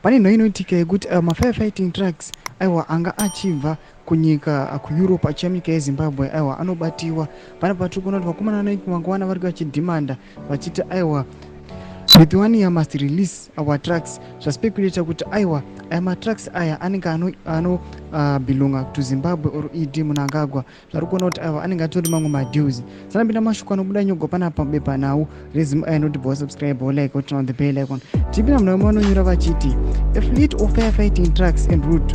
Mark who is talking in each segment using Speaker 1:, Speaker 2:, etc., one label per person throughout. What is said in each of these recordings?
Speaker 1: pane nho inoitika yekuti mafirefighting trucks aiwa anga achibva kunyika kueurope achiya munyika yezimbabwe aiwa anobatiwa. Pana patiri kuona kuti vakomana vanoimangwana vari vachidhimanda vachiti aiwa Lithuania must release our trucks zvaspekulata kuti aiwa aya matrucks aya anenge belonga to Zimbabwe or ED Mnangagwa. Zvari kuona kuti aiwa anenge atori mamwe madeals. Sanapinda mashoko anobuda nyogwa panapa bepa nawo resume anoti bo subscribe or like or turn on the bell icon. Tipinda munhu vamwe vanonyora vachiti a fleet of firefighting trucks en route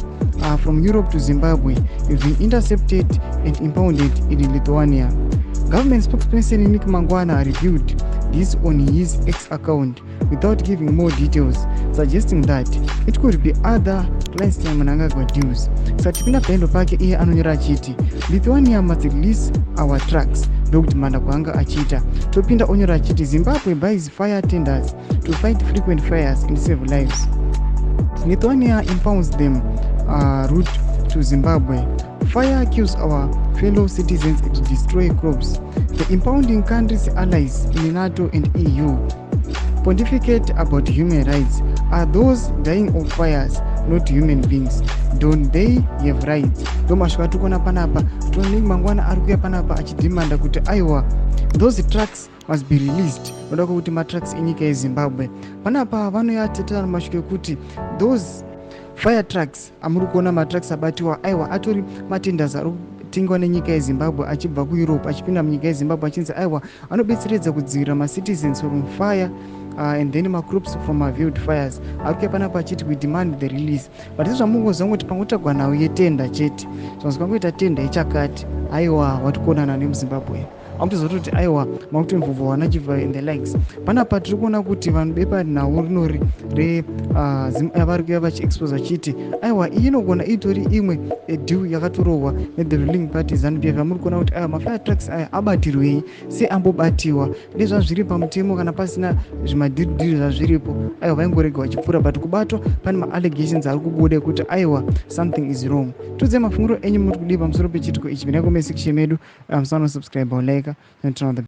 Speaker 1: from Europe to Zimbabwe have been intercepted and impounded in Lithuania. Government spokesperson Nick Mangwana reviewed this on his X account without giving more details, suggesting that it could be other Clandestine Mnangagwa deals. Satipinda pendo pake iye anonyora achiti Lithuania must release our trucks ndokudhimanda kwaanga achita. Topinda onyora achiti Zimbabwe buys fire tenders to fight frequent fires and save lives. Lithuania impounds them route to Zimbabwe. Fire kills our fellow citizens and destroy crops. The impounding countries' allies in NATO and EU pontificate about human rights. Are those dying of fires not human beings? Don't they have rights? Domashwa tukona panapa tuoni mangwana arikuya panapa achidimanda kuti aiwa those trucks must be released. Noda kuti matrucks enyika yeZimbabwe panapa vanoyatetera mashuke kuti those fire trucks amuri kuona matrucks abatiwa aiwa atori matenders ari kutengwa nenyika yeZimbabwe achibva kuEurope achipinda munyika yeZimbabwe achinzi aiwa anobetseredza kudzivirira macitizens from fire and then macrops from veiled fires. Arikuya panapa achiti we demand the release. But zvamungozwa kuti pangotagwa nawo yetenda chete zvanzi pangoita tenda ichakati aiwa watikuonana nemuZimbabwe amutizototi aiwa makutomvuvha wanachibva in the likes. Panapa tiri kuona kuti vanhu bepa nhau rinori vari kuya vachiexpose vachiti aiwa iyi inogona itori imwe deal yakatorohwa nethe ruling party ZANU-PF. Muri kuona kuti aiwa mafire trucks aya abatirwei seambobatiwa nezvazviri pamutemo kana pasina zvimadhiridhiri zvazviripo aiwa vaingorega vachipfuura, but kubatwa pane maallegations ari kubuda ekuti aiwa something is wrong. Tudze mafunguro enyu muri kudii pamusoro pechitiko ichi. Vinako mesection medu musano subscribe or like and turn on the